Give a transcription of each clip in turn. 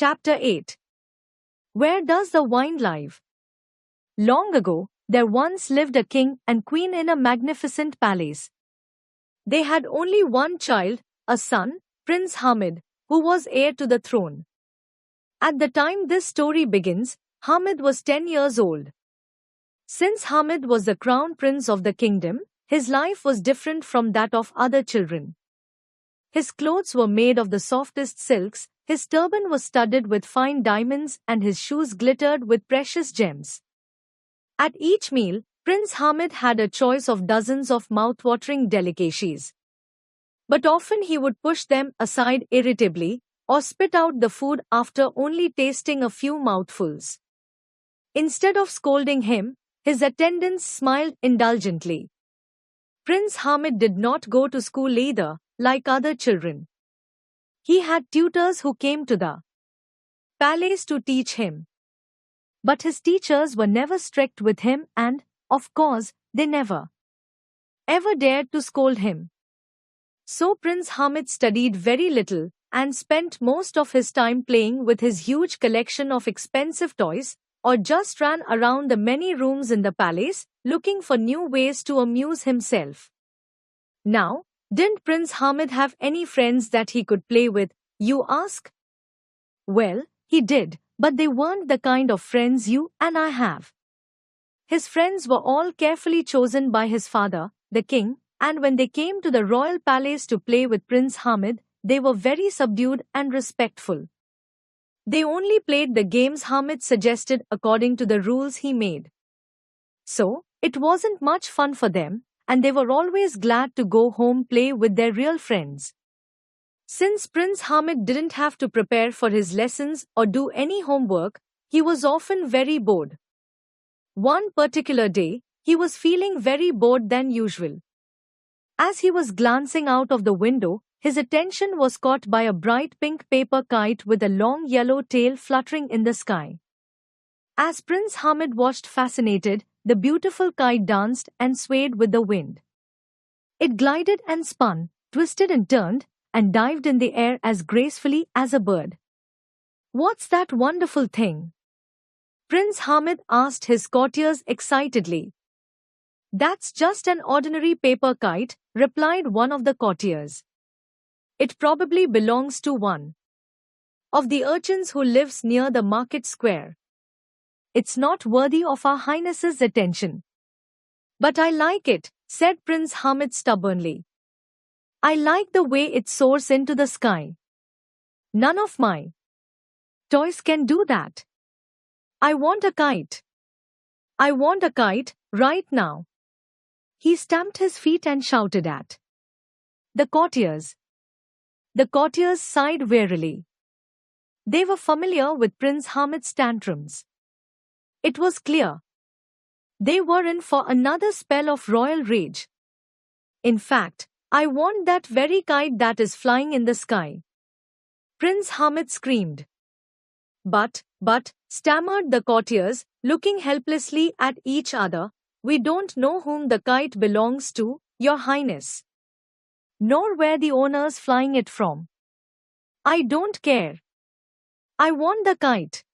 Chapter 8. Where does the wine live? Long ago, there once lived a king and queen in a magnificent palace. They had only one child, a son, Prince Hamid, who was heir to the throne. At the time this story begins, Hamid was 10 years old. Since Hamid was the crown prince of the kingdom, his life was different from that of other children. His clothes were made of the softest silks, his turban was studded with fine diamonds, and his shoes glittered with precious gems. At each meal, Prince Hamid had a choice of dozens of mouth-watering delicacies. But often he would push them aside irritably, or spit out the food after only tasting a few mouthfuls. Instead of scolding him, his attendants smiled indulgently. Prince Hamid did not go to school either, like other children. He had tutors who came to the palace to teach him. But his teachers were never strict with him and, of course, they never ever dared to scold him. So Prince Hamid studied very little and spent most of his time playing with his huge collection of expensive toys, or just ran around the many rooms in the palace, looking for new ways to amuse himself. Now, didn't Prince Hamid have any friends that he could play with, you ask? Well, he did, but they weren't the kind of friends you and I have. His friends were all carefully chosen by his father, the king, and when they came to the royal palace to play with Prince Hamid, they were very subdued and respectful. They only played the games Hamid suggested according to the rules he made. So, it wasn't much fun for them, and they were always glad to go home play with their real friends. Since Prince Hamid didn't have to prepare for his lessons or do any homework, he was often very bored. One particular day, he was feeling very bored than usual. As he was glancing out of the window, his attention was caught by a bright pink paper kite with a long yellow tail fluttering in the sky. As Prince Hamid watched fascinated, the beautiful kite danced and swayed with the wind. It glided and spun, twisted and turned, and dived in the air as gracefully as a bird. What's that wonderful thing? Prince Hamid asked his courtiers excitedly. That's just an ordinary paper kite, replied one of the courtiers. It probably belongs to one of the urchins who lives near the market square. It's not worthy of our Highness's attention. But I like it, said Prince Hamid stubbornly. I like the way it soars into the sky. None of my toys can do that. I want a kite. I want a kite, right now. He stamped his feet and shouted at the courtiers. The courtiers sighed wearily. They were familiar with Prince Hamid's tantrums. It was clear they were in for another spell of royal rage. In fact, I want that very kite that is flying in the sky. Prince Hamid screamed. But, stammered the courtiers, looking helplessly at each other, we don't know whom the kite belongs to, Your Highness. Nor where the owner's flying it from. I don't care. I want the kite.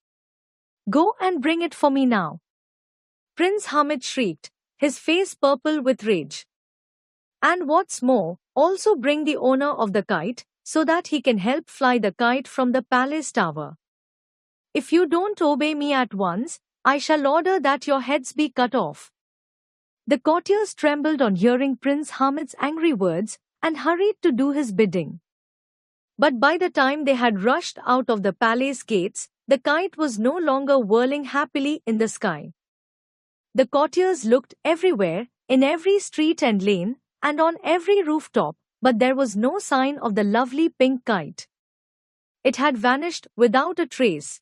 Go and bring it for me now. Prince Hamid shrieked, his face purple with rage. And what's more, also bring the owner of the kite, so that he can help fly the kite from the palace tower. If you don't obey me at once, I shall order that your heads be cut off. The courtiers trembled on hearing Prince Hamid's angry words, and hurried to do his bidding. But by the time they had rushed out of the palace gates, the kite was no longer whirling happily in the sky. The courtiers looked everywhere, in every street and lane, and on every rooftop, but there was no sign of the lovely pink kite. It had vanished without a trace.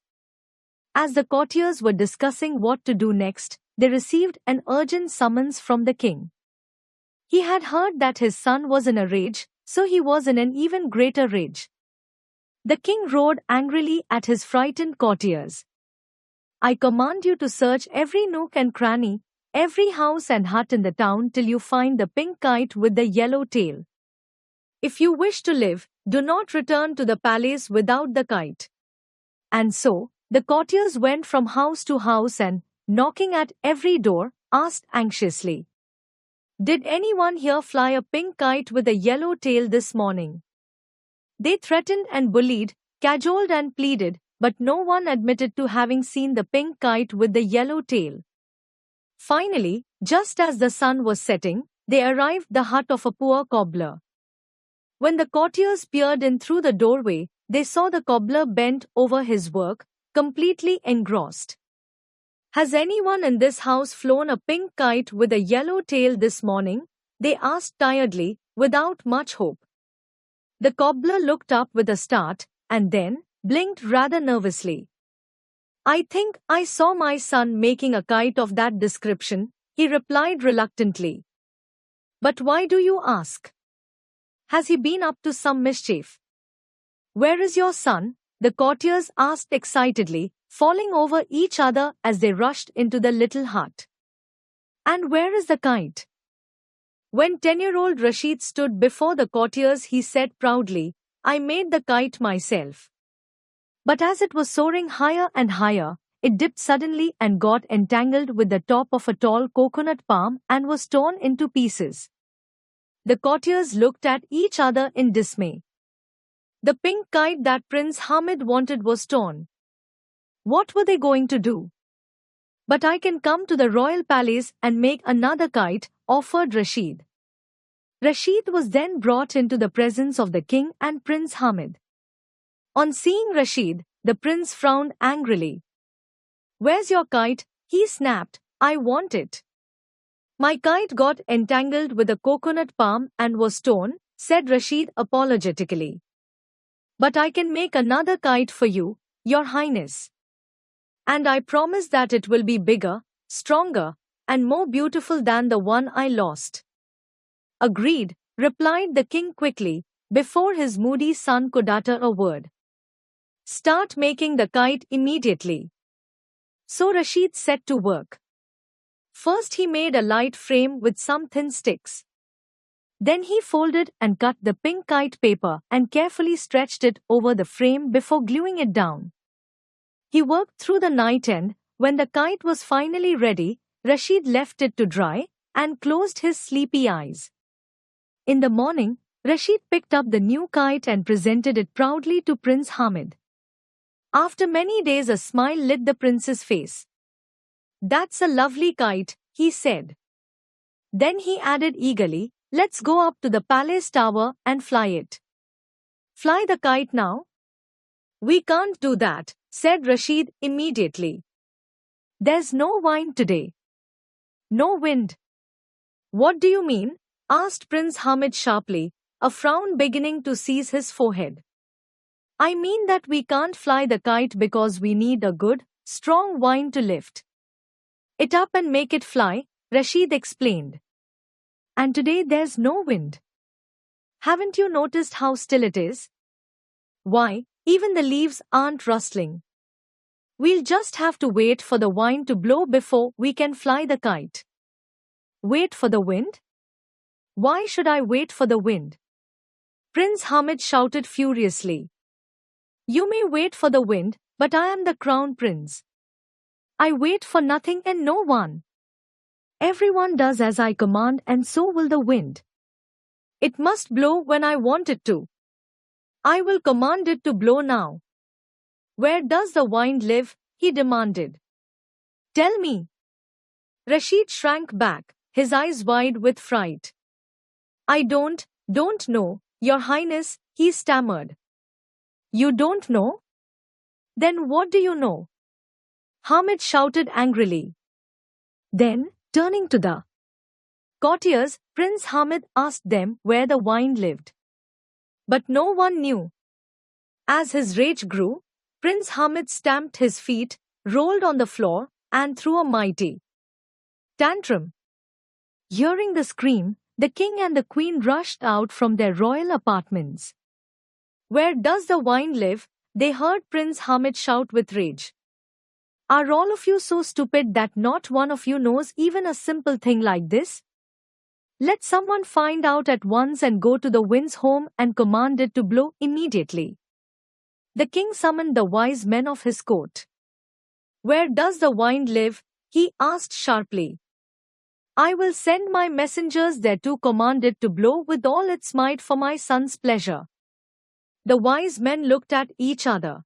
As the courtiers were discussing what to do next, they received an urgent summons from the king. He had heard that his son was in a rage, so he was in an even greater rage. The king roared angrily at his frightened courtiers. I command you to search every nook and cranny, every house and hut in the town till you find the pink kite with the yellow tail. If you wish to live, do not return to the palace without the kite. And so, the courtiers went from house to house and, knocking at every door, asked anxiously, "Did anyone here fly a pink kite with a yellow tail this morning?" They threatened and bullied, cajoled and pleaded, but no one admitted to having seen the pink kite with the yellow tail. Finally, just as the sun was setting, they arrived at the hut of a poor cobbler. When the courtiers peered in through the doorway, they saw the cobbler bent over his work, completely engrossed. "Has anyone in this house flown a pink kite with a yellow tail this morning?" they asked tiredly, without much hope. The cobbler looked up with a start, and then blinked rather nervously. "I think I saw my son making a kite of that description," he replied reluctantly. "But why do you ask? Has he been up to some mischief?" "Where is your son?" the courtiers asked excitedly, falling over each other as they rushed into the little hut. "And where is the kite?" When 10-year-old Rashid stood before the courtiers, he said proudly, "I made the kite myself." But as it was soaring higher and higher, it dipped suddenly and got entangled with the top of a tall coconut palm and was torn into pieces. The courtiers looked at each other in dismay. The pink kite that Prince Hamid wanted was torn. What were they going to do? "But I can come to the royal palace and make another kite," offered Rashid. Rashid was then brought into the presence of the king and Prince Hamid. On seeing Rashid, the prince frowned angrily. "Where's your kite?" he snapped. "I want it." "My kite got entangled with a coconut palm and was torn," said Rashid apologetically. "But I can make another kite for you, Your Highness. And I promise that it will be bigger, stronger, and more beautiful than the one I lost." "Agreed," replied the king quickly, before his moody son could utter a word. "Start making the kite immediately." So Rashid set to work. First he made a light frame with some thin sticks. Then he folded and cut the pink kite paper and carefully stretched it over the frame before gluing it down. He worked through the night, and, when the kite was finally ready, Rashid left it to dry and closed his sleepy eyes. In the morning, Rashid picked up the new kite and presented it proudly to Prince Hamid. After many days, a smile lit the prince's face. "That's a lovely kite," he said. Then he added eagerly, "Let's go up to the palace tower and fly it." "Fly the kite now?" "We can't do that," said Rashid immediately. "There's no wind today." "No wind? What do you mean?" asked Prince Hamid sharply, a frown beginning to seize his forehead. "I mean that we can't fly the kite because we need a good, strong wind to lift it up and make it fly," Rashid explained. "And today there's no wind. Haven't you noticed how still it is? Why, even the leaves aren't rustling. We'll just have to wait for the wind to blow before we can fly the kite." "Wait for the wind? Why should I wait for the wind?" Prince Hamid shouted furiously. "You may wait for the wind, but I am the crown prince. I wait for nothing and no one. Everyone does as I command, and so will the wind. It must blow when I want it to. I will command it to blow now." "Where does the wind live?" he demanded. "Tell me." Rashid shrank back, his eyes wide with fright. "I don't know, Your Highness," he stammered. "You don't know? Then what do you know?" Hamid shouted angrily. Then, turning to the courtiers, Prince Hamid asked them where the wind lived. But no one knew. As his rage grew, Prince Hamid stamped his feet, rolled on the floor, and threw a mighty tantrum. Hearing the scream, the king and the queen rushed out from their royal apartments. "Where does the wind live?" they heard Prince Hamid shout with rage. "Are all of you so stupid that not one of you knows even a simple thing like this? Let someone find out at once and go to the wind's home and command it to blow immediately." The king summoned the wise men of his court. "Where does the wind live?" he asked sharply. "I will send my messengers there to command it to blow with all its might for my son's pleasure." The wise men looked at each other.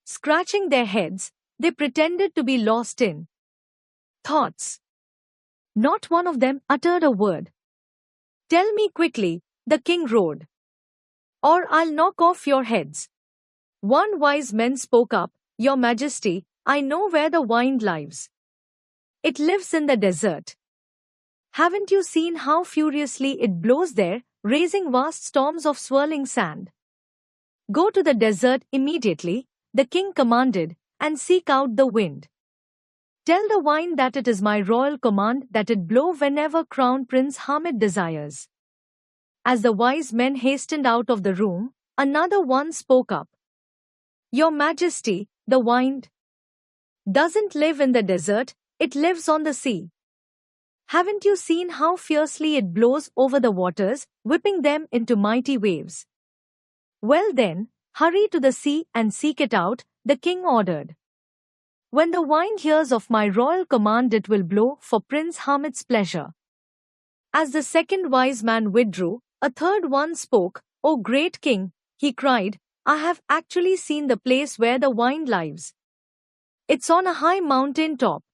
Scratching their heads, they pretended to be lost in thoughts. Not one of them uttered a word. "Tell me quickly," the king roared, "or I'll knock off your heads." One wise man spoke up, "Your Majesty, I know where the wind lives. It lives in the desert. Haven't you seen how furiously it blows there, raising vast storms of swirling sand? Go to the desert immediately," the king commanded, "and seek out the wind. Tell the wind that it is my royal command that it blow whenever Crown Prince Hamid desires." As the wise men hastened out of the room, another one spoke up. "Your Majesty, the wind doesn't live in the desert, it lives on the sea. Haven't you seen how fiercely it blows over the waters, whipping them into mighty waves? Well then, hurry to the sea and seek it out," the king ordered. "When the wind hears of my royal command, it will blow for Prince Hamid's pleasure." As the second wise man withdrew, a third one spoke. "O great king," he cried, "I have actually seen the place where the wind lives. It's on a high mountain top.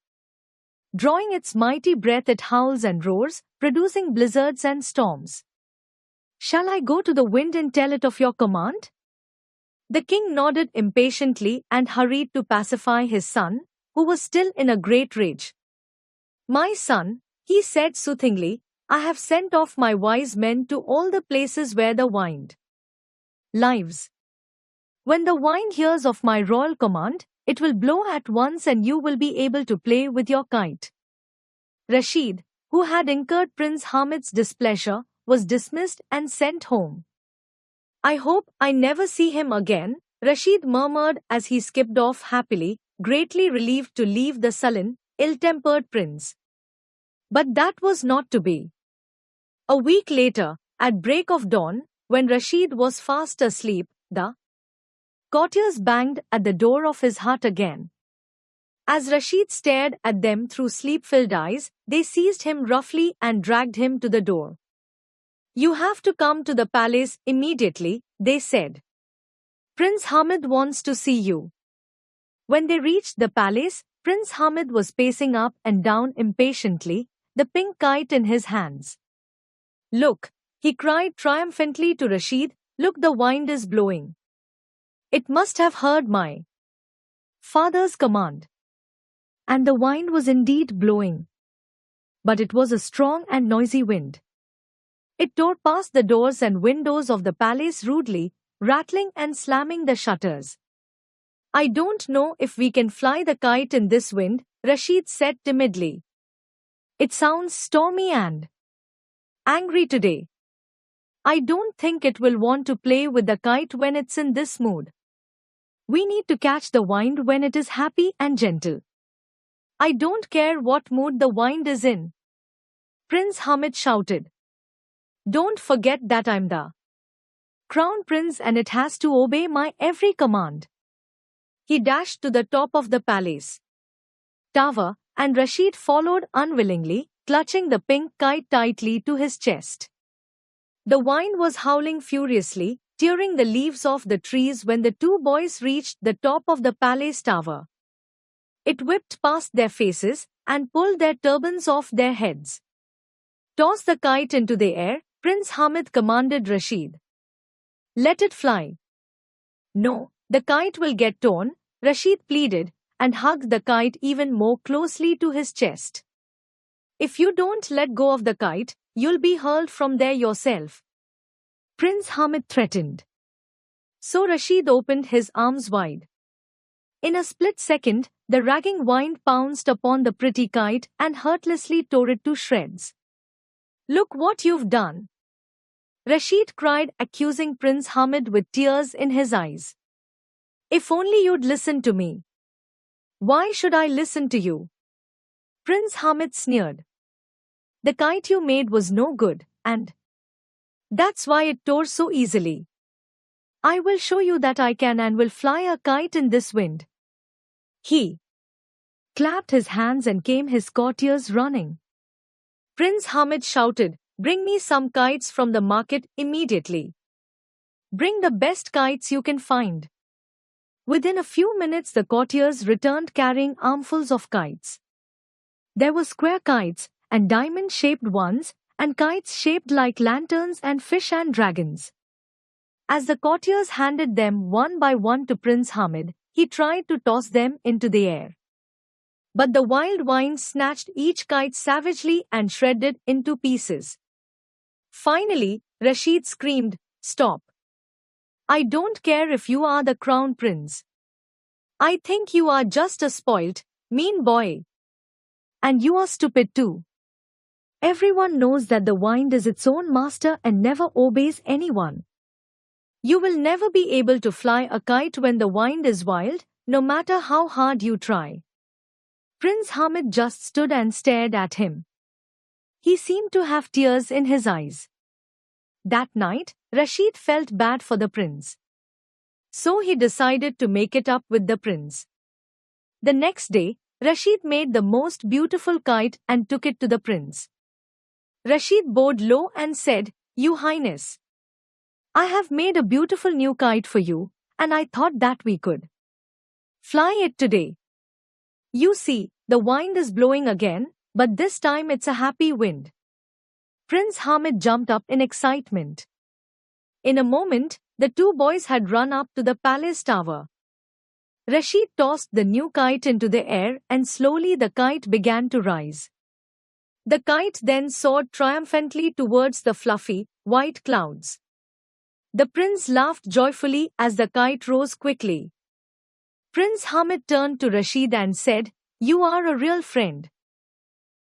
Drawing its mighty breath, it howls and roars, producing blizzards and storms. Shall I go to the wind and tell it of your command?" The king nodded impatiently and hurried to pacify his son, who was still in a great rage. "My son," he said soothingly, "I have sent off my wise men to all the places where the wind lives. When the wind hears of my royal command, it will blow at once and you will be able to play with your kite." Rashid, who had incurred Prince Hamid's displeasure, was dismissed and sent home. "I hope I never see him again," Rashid murmured as he skipped off happily, greatly relieved to leave the sullen, ill-tempered prince. But that was not to be. A week later, at break of dawn, when Rashid was fast asleep, the courtiers banged at the door of his hut again. As Rashid stared at them through sleep-filled eyes, they seized him roughly and dragged him to the door. "You have to come to the palace immediately," they said. "Prince Hamid wants to see you." When they reached the palace, Prince Hamid was pacing up and down impatiently, the pink kite in his hands. "Look," he cried triumphantly to Rashid, "look, the wind is blowing. It must have heard my father's command." And the wind was indeed blowing. But it was a strong and noisy wind. It tore past the doors and windows of the palace rudely, rattling and slamming the shutters. "I don't know if we can fly the kite in this wind," Rashid said timidly. "It sounds stormy and angry today. I don't think it will want to play with the kite when it's in this mood. We need to catch the wind when it is happy and gentle. I don't care what mood the wind is in." Prince Hamid shouted. "Don't forget that I'm the crown prince and it has to obey my every command." He dashed to the top of the palace tower, and Rashid followed unwillingly, clutching the pink kite tightly to his chest. The wind was howling furiously, tearing the leaves off the trees when the two boys reached the top of the palace tower. It whipped past their faces and pulled their turbans off their heads. "Toss the kite into the air," Prince Hamid commanded Rashid. "Let it fly." "No, the kite will get torn," Rashid pleaded, and hugged the kite even more closely to his chest. "If you don't let go of the kite, you'll be hurled from there yourself," Prince Hamid threatened. So Rashid opened his arms wide. In a split second, the ragging wind pounced upon the pretty kite and heartlessly tore it to shreds. "Look what you've done!" Rashid cried, accusing Prince Hamid with tears in his eyes. "If only you'd listen to me." "Why should I listen to you?" Prince Hamid sneered. "The kite you made was no good, and that's why it tore so easily. I will show you that I can and will fly a kite in this wind. He clapped his hands and came his courtiers running. Prince Hamid shouted, "Bring me some kites from the market immediately. Bring the best kites you can find." Within a few minutes the courtiers returned carrying armfuls of kites. There were square kites, and diamond-shaped ones, and kites shaped like lanterns and fish and dragons. As the courtiers handed them one by one to Prince Hamid, he tried to toss them into the air. But the wild wind snatched each kite savagely and shredded into pieces. Finally, Rashid screamed, "Stop! I don't care if you are the crown prince. I think you are just a spoilt, mean boy. And you are stupid too. Everyone knows that the wind is its own master and never obeys anyone. You will never be able to fly a kite when the wind is wild, no matter how hard you try." Prince Hamid just stood and stared at him. He seemed to have tears in his eyes. That night, Rashid felt bad for the prince. So he decided to make it up with the prince. The next day, Rashid made the most beautiful kite and took it to the prince. Rashid bowed low and said, "Your Highness, I have made a beautiful new kite for you, and I thought that we could fly it today. You see, the wind is blowing again, but this time it's a happy wind." Prince Hamid jumped up in excitement. In a moment, the two boys had run up to the palace tower. Rashid tossed the new kite into the air and slowly the kite began to rise. The kite then soared triumphantly towards the fluffy, white clouds. The prince laughed joyfully as the kite rose quickly. Prince Hamid turned to Rashid and said, "You are a real friend.